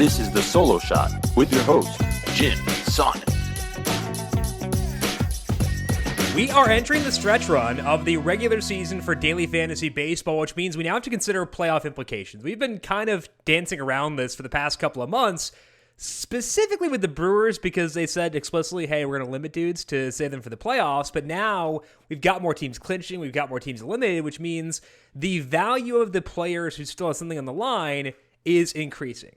This is The Solo Shot with your host, Jim Sonnet. We are entering the stretch run of the regular season for daily fantasy baseball, which means we now have to consider playoff implications. We've been kind of dancing around this for the past couple of months, specifically with the Brewers, because they said explicitly, hey, we're going to limit dudes to save them for the playoffs. But now we've got more teams clinching, we've got more teams eliminated, which means the value of the players who still have something on the line is increasing.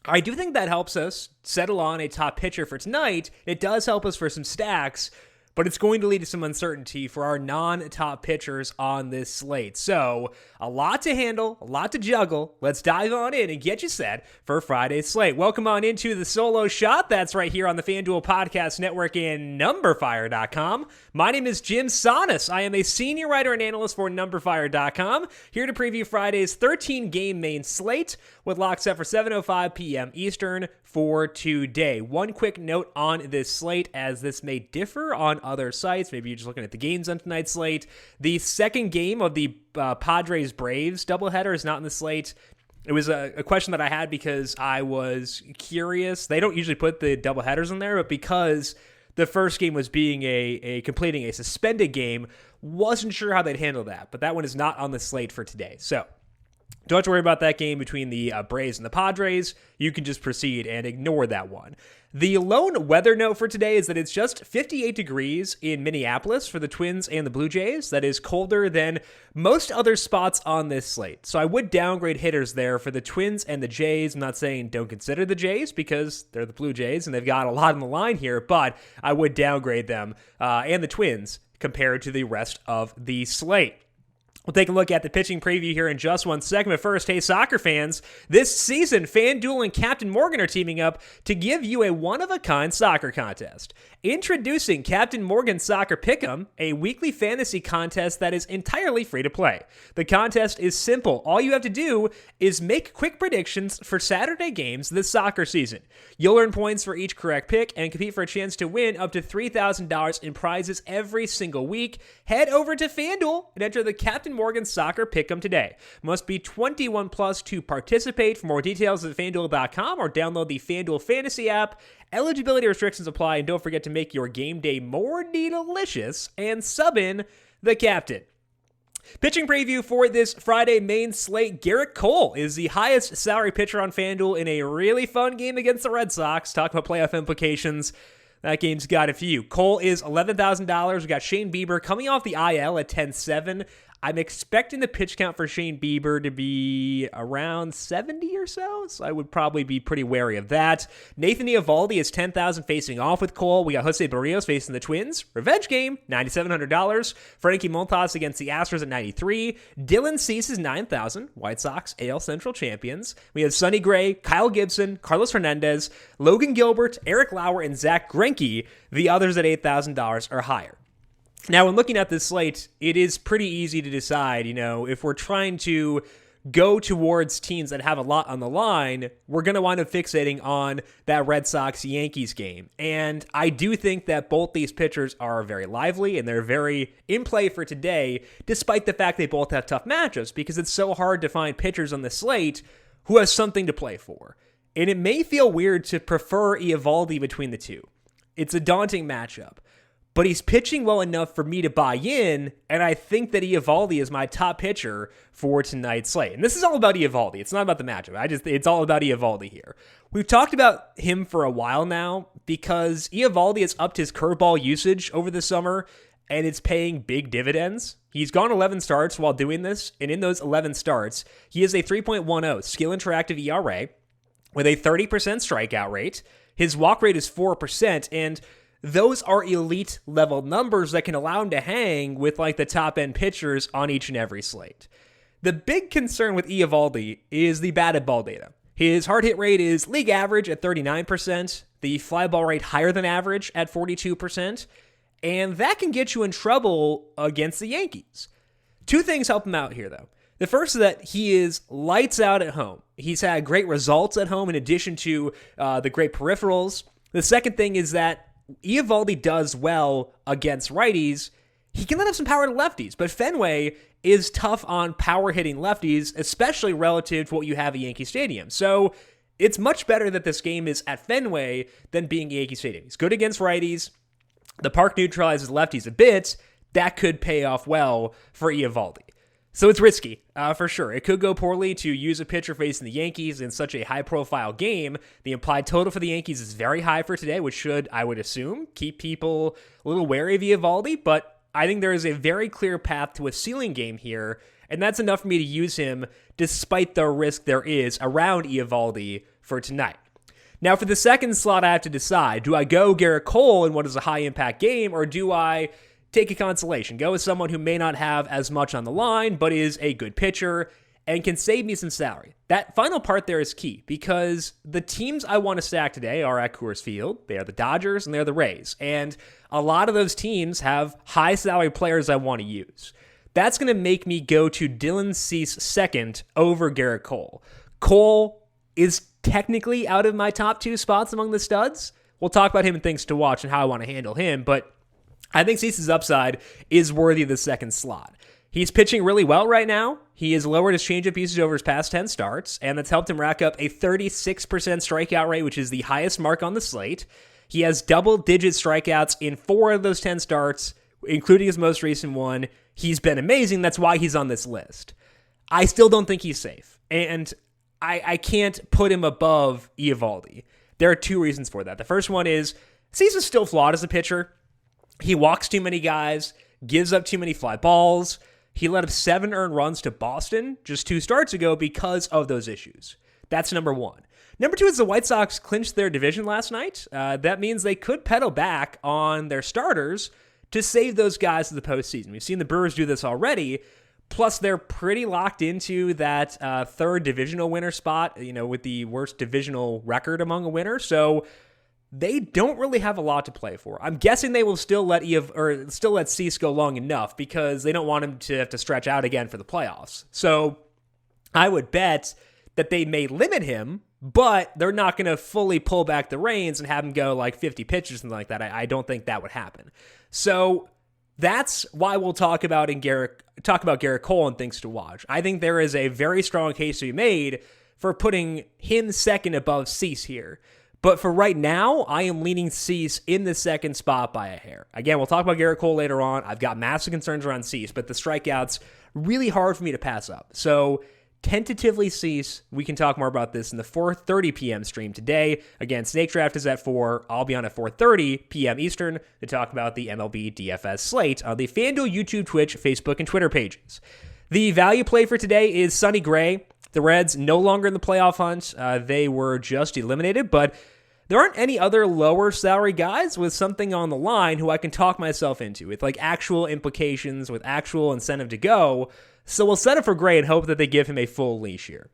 I do think that helps us settle on a top pitcher for tonight. It does help us for some stacks, but it's going to lead to some uncertainty for our non-top pitchers on this slate. So, a lot to handle, a lot to juggle. Let's dive on in and get you set for Friday's slate. Welcome on into the Solo Shot. That's right here on the FanDuel Podcast Network and NumberFire.com. My name is Jim Sonnet. I am a senior writer and analyst for NumberFire.com, here to preview Friday's 13-game main slate with locks set for 7:05 p.m. Eastern for today. One quick note on this slate, as this may differ on other sites. Maybe you're just looking at the games on tonight's slate. The second game of the Padres-Braves doubleheader is not in the slate. It was a question that I had because I was curious. They don't usually put the doubleheaders in there, but because the first game was being completing a suspended game, wasn't sure how they'd handle that. But that one is not on the slate for today. So don't have to worry about that game between the Braves and the Padres. You can just proceed and ignore that one. The lone weather note for today is that it's just 58 degrees in Minneapolis for the Twins and the Blue Jays. That is colder than most other spots on this slate. So I would downgrade hitters there for the Twins and the Jays. I'm not saying don't consider the Jays because they're the Blue Jays and they've got a lot on the line here, but I would downgrade them and the Twins compared to the rest of the slate. We'll take a look at the pitching preview here in just one second. But first, hey, soccer fans, this season, FanDuel and Captain Morgan are teaming up to give you a one-of-a-kind soccer contest. Introducing Captain Morgan Soccer Pick'em, a weekly fantasy contest that is entirely free to play. The contest is simple. All you have to do is make quick predictions for Saturday games this soccer season. You'll earn points for each correct pick and compete for a chance to win up to $3,000 in prizes every single week. Head over to FanDuel and enter the Captain Morgan Soccer Pick'em today. Must be 21 plus to participate. For more details, visit FanDuel.com or download the FanDuel Fantasy app. Eligibility restrictions apply, and don't forget to make your game day more delicious and sub in the captain. Pitching preview for this Friday main slate. Garrett Cole is the highest salary pitcher on FanDuel in a really fun game against the Red Sox. Talk about playoff implications. That game's got a few. Cole is $11,000. We got Shane Bieber coming off the IL at 10-7. I'm expecting the pitch count for Shane Bieber to be around 70 or so I would probably be pretty wary of that. Nathan Eovaldi is $10,000 facing off with Cole. We got Jose Barrios facing the Twins. Revenge game, $9,700. Frankie Montas against the Astros at $93. Dylan Cease is $9,000. White Sox, AL Central champions. We have Sonny Gray, Kyle Gibson, Carlos Hernandez, Logan Gilbert, Eric Lauer, and Zach Greinke. The others at $8,000 or higher. Now, when looking at this slate, it is pretty easy to decide, if we're trying to go towards teams that have a lot on the line, we're going to wind up fixating on that Red Sox-Yankees game. And I do think that both these pitchers are very lively and they're very in play for today, despite the fact they both have tough matchups, because it's so hard to find pitchers on the slate who have something to play for. And it may feel weird to prefer Eovaldi between the two. It's a daunting matchup. But he's pitching well enough for me to buy in, and I think that Eovaldi is my top pitcher for tonight's slate. And this is all about Eovaldi. It's not about the matchup. It's all about Eovaldi here. We've talked about him for a while now because Eovaldi has upped his curveball usage over the summer, and it's paying big dividends. He's gone 11 starts while doing this, and in those 11 starts, he has a 3.10 skill interactive ERA with a 30% strikeout rate. His walk rate is 4%, and those are elite level numbers that can allow him to hang with the top end pitchers on each and every slate. The big concern with Eovaldi is the batted ball data. His hard hit rate is league average at 39%, the fly ball rate higher than average at 42%, and that can get you in trouble against the Yankees. Two things help him out here, though. The first is that he is lights out at home. He's had great results at home in addition to the great peripherals. The second thing is that Eovaldi does well against righties. He can let up some power to lefties, but Fenway is tough on power hitting lefties, especially relative to what you have at Yankee Stadium. So it's much better that this game is at Fenway than being Yankee Stadium. He's good against righties. The park neutralizes lefties a bit. That could pay off well for Eovaldi. So it's risky, for sure. It could go poorly to use a pitcher facing the Yankees in such a high-profile game. The implied total for the Yankees is very high for today, which should, I would assume, keep people a little wary of Eovaldi, but I think there is a very clear path to a ceiling game here, and that's enough for me to use him despite the risk there is around Eovaldi for tonight. Now, for the second slot, I have to decide, do I go Garrett Cole in what is a high-impact game, or do I take a consolation, go with someone who may not have as much on the line, but is a good pitcher and can save me some salary? That final part there is key because the teams I want to stack today are at Coors Field. They are the Dodgers and they're the Rays. And a lot of those teams have high salary players I want to use. That's going to make me go to Dylan Cease second over Garrett Cole. Cole is technically out of my top 2 spots among the studs. We'll talk about him and things to watch and how I want to handle him, but I think Cease's upside is worthy of the second slot. He's pitching really well right now. He has lowered his changeup usage over his past 10 starts, and that's helped him rack up a 36% strikeout rate, which is the highest mark on the slate. He has double-digit strikeouts in 4 of those 10 starts, including his most recent one. He's been amazing. That's why he's on this list. I still don't think he's safe, and I can't put him above Eovaldi. There are 2 reasons for that. The first one is Cease is still flawed as a pitcher. He walks too many guys, gives up too many fly balls. He let up 7 earned runs to Boston just 2 starts ago because of those issues. That's number 1. Number 2 is the White Sox clinched their division last night. That means they could pedal back on their starters to save those guys to the postseason. We've seen the Brewers do this already. Plus, they're pretty locked into that third divisional winner spot, with the worst divisional record among a winner. So they don't really have a lot to play for. I'm guessing they will still let Cease go long enough because they don't want him to have to stretch out again for the playoffs. So I would bet that they may limit him, but they're not going to fully pull back the reins and have him go like 50 pitches or something like that. I don't think that would happen. So that's why we'll talk about Garrett Cole and things to watch. I think there is a very strong case to be made for putting him second above Cease here. But for right now, I am leaning Cease in the second spot by a hair. Again, we'll talk about Garrett Cole later on. I've got massive concerns around Cease, but the strikeouts, really hard for me to pass up. So tentatively Cease, we can talk more about this in the 4:30 p.m. stream today. Again, Snake Draft is at 4. I'll be on at 4:30 p.m. Eastern to talk about the MLB DFS slate on the FanDuel, YouTube, Twitch, Facebook, and Twitter pages. The value play for today is Sonny Gray. The Reds no longer in the playoff hunt. They were just eliminated, but there aren't any other lower salary guys with something on the line who I can talk myself into with like actual implications, with actual incentive to go. So we'll set it for Gray and hope that they give him a full leash here.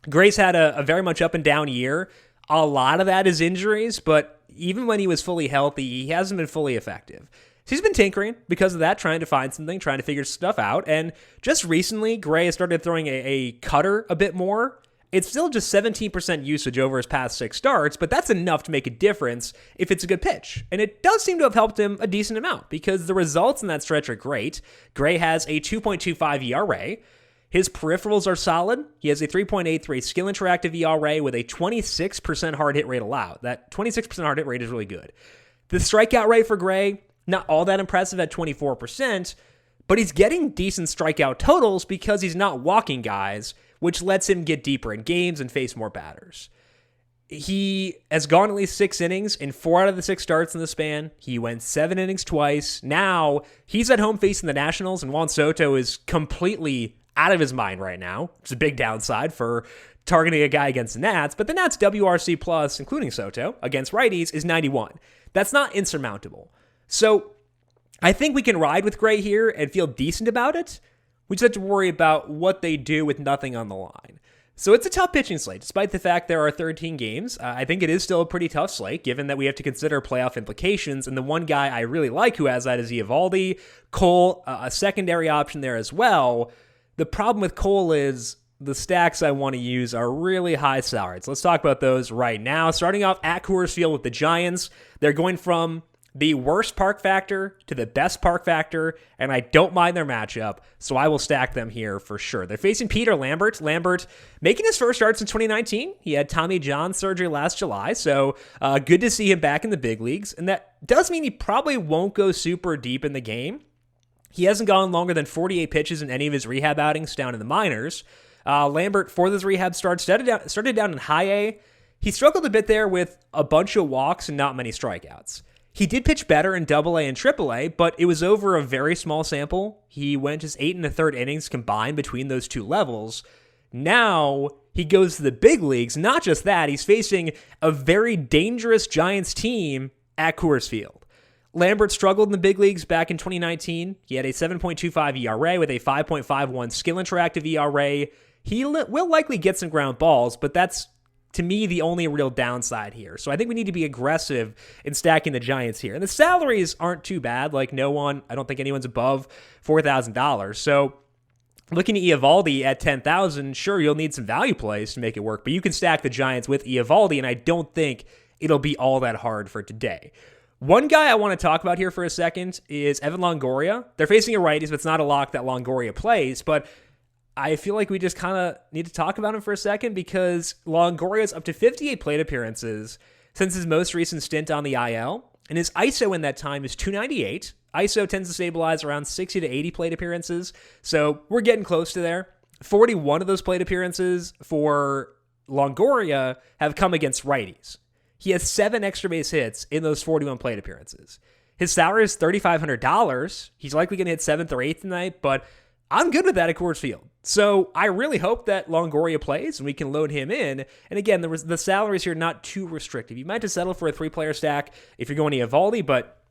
Gray's had a very much up and down year. A lot of that is injuries, but even when he was fully healthy, he hasn't been fully effective. So he's been tinkering because of that, trying to find something, trying to figure stuff out. And just recently, Gray has started throwing a cutter a bit more. It's still just 17% usage over his past 6 starts, but that's enough to make a difference if it's a good pitch. And it does seem to have helped him a decent amount because the results in that stretch are great. Gray has a 2.25 ERA. His peripherals are solid. He has a 3.83 skill interactive ERA with a 26% hard hit rate allowed. That 26% hard hit rate is really good. The strikeout rate for Gray, not all that impressive at 24%, but he's getting decent strikeout totals because he's not walking guys, which lets him get deeper in games and face more batters. He has gone at least 6 innings in 4 out of the 6 starts in the span. He went 7 innings twice. Now, he's at home facing the Nationals, and Juan Soto is completely out of his mind right now, which is a big downside for targeting a guy against the Nats, but the Nats WRC plus, including Soto, against righties is 91. That's not insurmountable. So I think we can ride with Gray here and feel decent about it. We just have to worry about what they do with nothing on the line. So it's a tough pitching slate, despite the fact there are 13 games. I think it is still a pretty tough slate, given that we have to consider playoff implications. And the one guy I really like who has that is Eovaldi. Cole, a secondary option there as well. The problem with Cole is the stacks I want to use are really high salaried. So let's talk about those right now. Starting off at Coors Field with the Giants. They're going from the worst park factor to the best park factor, and I don't mind their matchup, so I will stack them here for sure. They're facing Peter Lambert. Lambert making his first starts in 2019. He had Tommy John surgery last July, so good to see him back in the big leagues, and that does mean he probably won't go super deep in the game. He hasn't gone longer than 48 pitches in any of his rehab outings down in the minors. Lambert, for those rehab starts, started down in high A. He struggled a bit there with a bunch of walks and not many strikeouts. He did pitch better in Double A and Triple A, but it was over a very small sample. He went just 8 1/3 innings combined between those two levels. Now he goes to the big leagues. Not just that, he's facing a very dangerous Giants team at Coors Field. Lambert struggled in the big leagues back in 2019. He had a 7.25 ERA with a 5.51 skill interactive ERA. He will likely get some ground balls, but that's, to me, the only real downside here. So I think we need to be aggressive in stacking the Giants here. And the salaries aren't too bad. Like, I don't think anyone's above $4,000. So looking at Eovaldi at $10,000, sure, you'll need some value plays to make it work, but you can stack the Giants with Eovaldi, and I don't think it'll be all that hard for today. One guy I want to talk about here for a second is Evan Longoria. They're facing a righties, but it's not a lock that Longoria plays, but I feel like we just kind of need to talk about him for a second because Longoria's up to 58 plate appearances since his most recent stint on the IL, and his ISO in that time is 298. ISO tends to stabilize around 60 to 80 plate appearances, so we're getting close to there. 41 of those plate appearances for Longoria have come against righties. He has 7 extra base hits in those 41 plate appearances. His salary is $3,500. He's likely going to hit 7th or 8th tonight, but I'm good with that at Coors Field. So I really hope that Longoria plays and we can load him in. And again, the salaries here are not too restrictive. You might have to settle for a 3-player stack if you're going to Eovaldi, but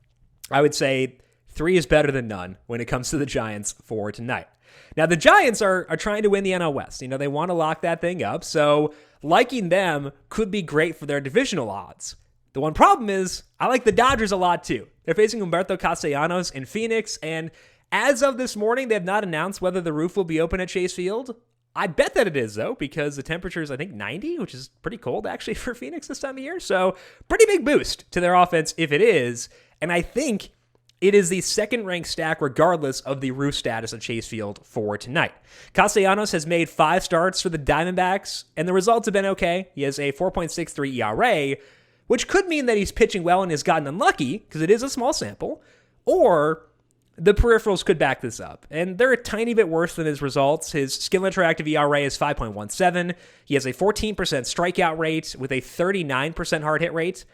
I would say 3 is better than none when it comes to the Giants for tonight. Now, the Giants are trying to win the NL West. They want to lock that thing up, so liking them could be great for their divisional odds. The one problem is I like the Dodgers a lot too. They're facing Humberto Castellanos in Phoenix, and as of this morning, they have not announced whether the roof will be open at Chase Field. I bet that it is, though, because the temperature is, I think, 90, which is pretty cold, actually, for Phoenix this time of year. So pretty big boost to their offense if it is. And I think it is the second-ranked stack regardless of the roof status of Chase Field for tonight. Castellanos has made 5 starts for the Diamondbacks, and the results have been okay. He has a 4.63 ERA, which could mean that he's pitching well and has gotten unlucky, because it is a small sample, or the peripherals could back this up, and they're a tiny bit worse than his results. His skill interactive ERA is 5.17. He has a 14% strikeout rate with a 39% hard hit rate.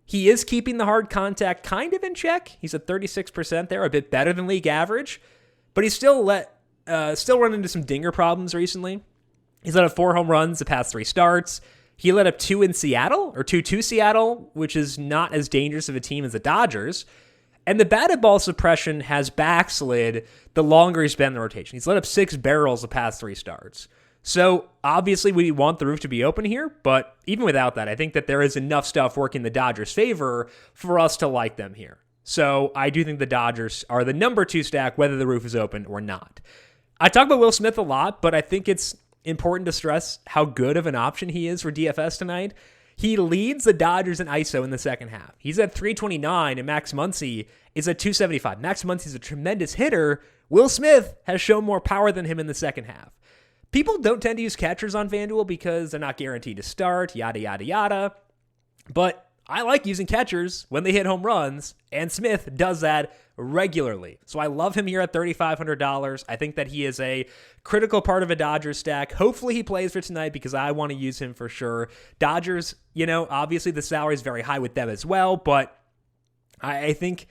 He is keeping the hard contact kind of in check. He's at 36% there, a bit better than league average, but he's still run into some dinger problems recently. He's let up 4 home runs the past 3 starts. He let up 2 in Seattle, or 2 to Seattle, which is not as dangerous of a team as the Dodgers. And the batted ball suppression has backslid the longer he's been in the rotation. He's let up 6 barrels the past 3 starts. So obviously we want the roof to be open here, but even without that, I think that there is enough stuff working in the Dodgers' favor for us to like them here. So I do think the Dodgers are the number 2 stack, whether the roof is open or not. I talk about Will Smith a lot, but I think it's important to stress how good of an option he is for DFS tonight. He leads the Dodgers in ISO in the second half. He's at 329, and Max Muncy is at 275. Max Muncy's a tremendous hitter. Will Smith has shown more power than him in the second half. People don't tend to use catchers on FanDuel because they're not guaranteed to start, yada, yada, yada. But I like using catchers when they hit home runs, and Smith does that regularly. So I love him here at $3,500. I think that he is a critical part of a Dodgers stack. Hopefully he plays for tonight because I want to use him for sure. Dodgers, obviously the salary is very high with them as well, but I think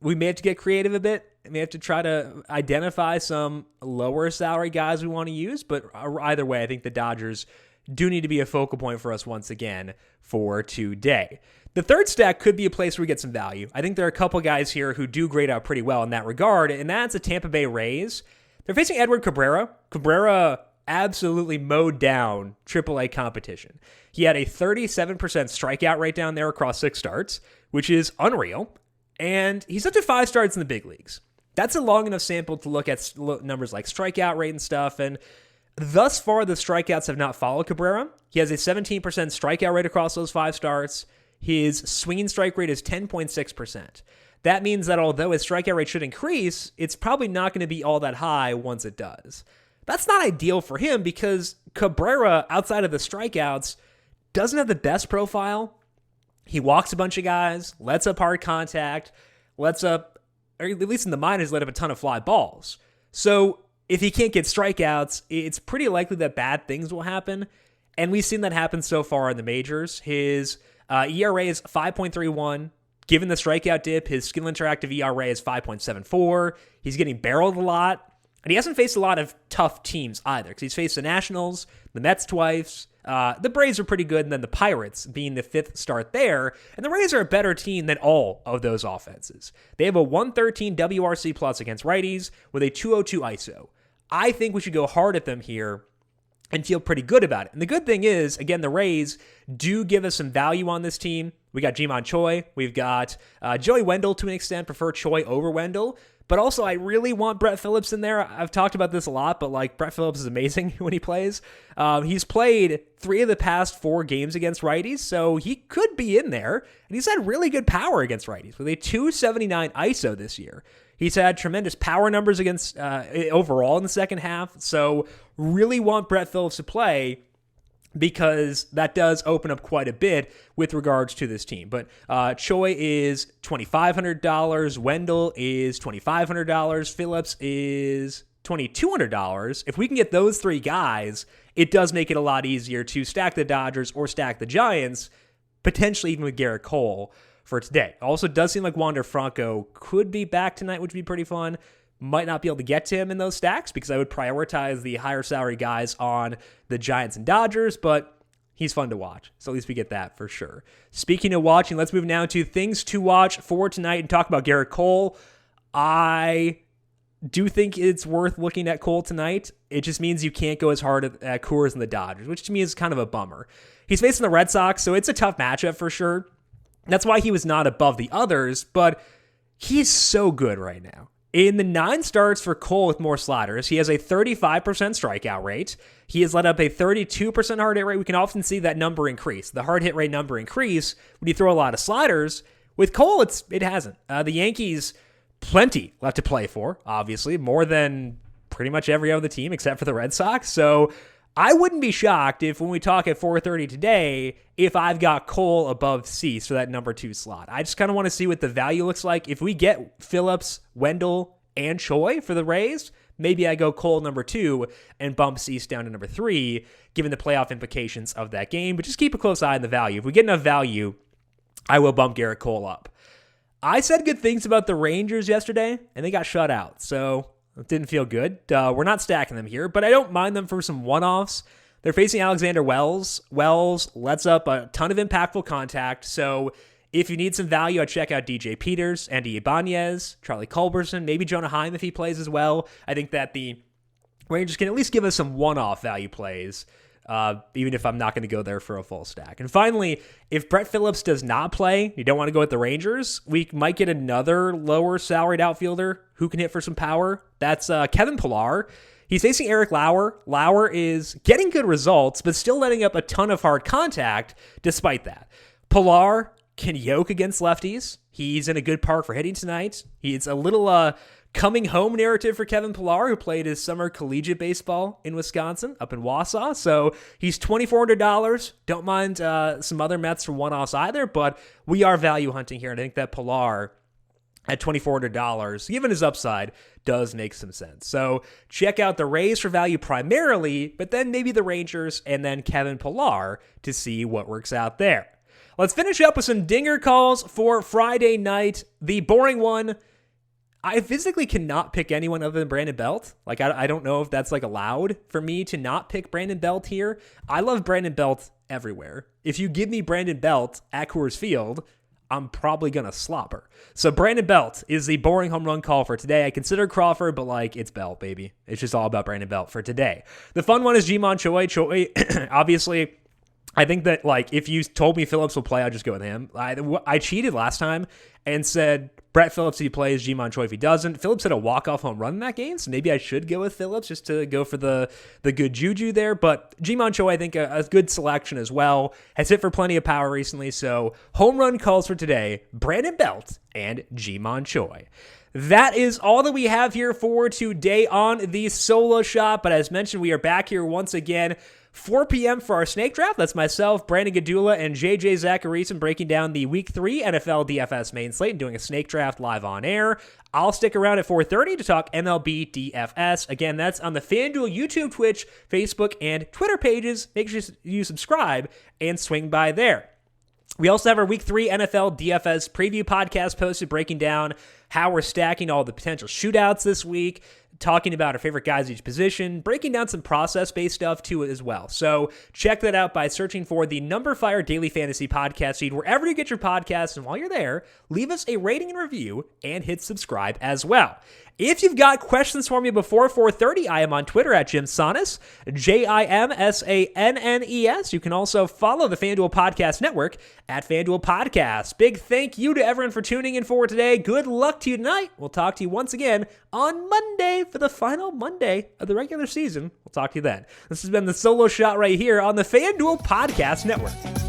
we may have to get creative a bit. We may have to try to identify some lower salary guys we want to use, but either way, I think the Dodgers do need to be a focal point for us once again for today. The third stack could be a place where we get some value. I think there are a couple guys here who do grade out pretty well in that regard, and that's the Tampa Bay Rays. They're facing Edward Cabrera. Cabrera absolutely mowed down AAA competition. He had a 37% strikeout rate down there across 6 starts, which is unreal, and he's up to 5 starts in the big leagues. That's a long enough sample to look at numbers like strikeout rate and stuff, and thus far the strikeouts have not followed Cabrera. He has a 17% strikeout rate across those 5 starts. his swinging strike rate is 10.6%. That means that although his strikeout rate should increase, it's probably not going to be all that high once it does. That's not ideal for him because Cabrera, outside of the strikeouts, doesn't have the best profile. He walks a bunch of guys, lets up hard contact, or at least in the minors, let up a ton of fly balls. So if he can't get strikeouts, it's pretty likely that bad things will happen. And we've seen that happen so far in the majors. His ERA is 5.31. Given the strikeout dip, his skill interactive ERA is 5.74. He's getting barreled a lot. And he hasn't faced a lot of tough teams either, because he's faced the Nationals, the Mets twice. The Braves are pretty good, and then the Pirates being the fifth start there. And the Rays are a better team than all of those offenses. They have a 113 WRC plus against righties with a 202 ISO. I think we should go hard at them here and feel pretty good about it. And the good thing is, again, the Rays do give us some value on this team. We got Ji-Man Choi. We've got Joey Wendell to an extent. Prefer Choi over Wendell. But also, I really want Brett Phillips in there. I've talked about this a lot, but Brett Phillips is amazing when he plays. He's played 3 of the past 4 games against righties, so he could be in there. And he's had really good power against righties with a 279 ISO this year. He's had tremendous power numbers against overall in the second half. So really want Brett Phillips to play, because that does open up quite a bit with regards to this team. But Choi is $2,500. Wendell is $2,500. Phillips is $2,200. If we can get those 3 guys, it does make it a lot easier to stack the Dodgers or stack the Giants, potentially even with Garrett Cole for today. Also, it does seem like Wander Franco could be back tonight, which would be pretty fun. Might not be able to get to him in those stacks because I would prioritize the higher salary guys on the Giants and Dodgers, but he's fun to watch. So at least we get that for sure. Speaking of watching, let's move now to things to watch for tonight and talk about Garrett Cole. I do think it's worth looking at Cole tonight. It just means you can't go as hard at Coors and the Dodgers, which to me is kind of a bummer. He's facing the Red Sox, so it's a tough matchup for sure. That's why he was not above the others, but he's so good right now. In the 9 starts for Cole with more sliders, he has a 35% strikeout rate. He has let up a 32% hard hit rate. We can often see that number increase, the hard hit rate number increase when you throw a lot of sliders. With Cole, it hasn't. The Yankees, plenty left to play for, obviously, more than pretty much every other team except for the Red Sox. So I wouldn't be shocked if when we talk at 4:30 today, if I've got Cole above Cease for that number 2 slot. I just kind of want to see what the value looks like. If we get Phillips, Wendell, and Choi for the Rays, maybe I go Cole number 2 and bump Cease down to number 3, given the playoff implications of that game. But just keep a close eye on the value. If we get enough value, I will bump Garrett Cole up. I said good things about the Rangers yesterday, and they got shut out. So it didn't feel good. We're not stacking them here, but I don't mind them for some one-offs. They're facing Alexander Wells. Wells lets up a ton of impactful contact. So if you need some value, I'd check out DJ Peters, Andy Ibanez, Charlie Culberson, maybe Jonah Heim if he plays as well. I think that the Rangers can at least give us some one-off value plays, even if I'm not going to go there for a full stack. And finally, if Brett Phillips does not play, you don't want to go with the Rangers, we might get another lower salaried outfielder who can hit for some power. That's Kevin Pillar. He's facing Eric Lauer. Lauer is getting good results, but still letting up a ton of hard contact despite that. Pillar can yoke against lefties. He's in a good park for hitting tonight. He's a little coming home narrative for Kevin Pillar, who played his summer collegiate baseball in Wisconsin, up in Wausau. So he's $2,400. Don't mind some other Mets from one-offs either, but we are value hunting here, and I think that Pillar at $2,400, given his upside, does make some sense. So check out the Rays for value primarily, but then maybe the Rangers and then Kevin Pillar to see what works out there. Let's finish up with some dinger calls for Friday night. The boring one, I physically cannot pick anyone other than Brandon Belt. I don't know if that's allowed for me to not pick Brandon Belt here. I love Brandon Belt everywhere. If you give me Brandon Belt at Coors Field, I'm probably going to slopper. So Brandon Belt is the boring home run call for today. I consider Crawford, but it's Belt, baby. It's just all about Brandon Belt for today. The fun one is Ji-Man Choi. Choi, obviously, I think that, like, if you told me Phillips will play, I'd just go with him. I cheated last time and said Brett Phillips if he plays, Ji-Man Choi if he doesn't. Phillips hit a walk-off home run in that game, so maybe I should go with Phillips just to go for the good juju there. But Ji-Man Choi, I think, a good selection as well. Has hit for plenty of power recently, so home run calls for today, Brandon Belt and Ji-Man Choi. That is all that we have here for today on the Solo Shot. But as mentioned, we are back here once again, 4 p.m. for our snake draft. That's myself, Brandon Gadula, and JJ Zachariason breaking down the Week 3 NFL DFS main slate and doing a snake draft live on air. I'll stick around at 4:30 to talk MLB DFS. Again, that's on the FanDuel YouTube, Twitch, Facebook, and Twitter pages. Make sure you subscribe and swing by there. We also have our Week 3 NFL DFS preview podcast posted breaking down how we're stacking all the potential shootouts this week, talking about our favorite guys at each position, breaking down some process-based stuff too as well. So check that out by searching for the Number Fire Daily Fantasy Podcast feed wherever you get your podcasts. And while you're there, leave us a rating and review and hit subscribe as well. If you've got questions for me before 4:30, I am on Twitter at Jim Sannes, JimSannes. You can also follow the FanDuel Podcast Network at FanDuel Podcast. Big thank you to everyone for tuning in for today. Good luck to you tonight. We'll talk to you once again on Monday for the final Monday of the regular season. We'll talk to you then. This has been the Solo Shot right here on the FanDuel Podcast Network.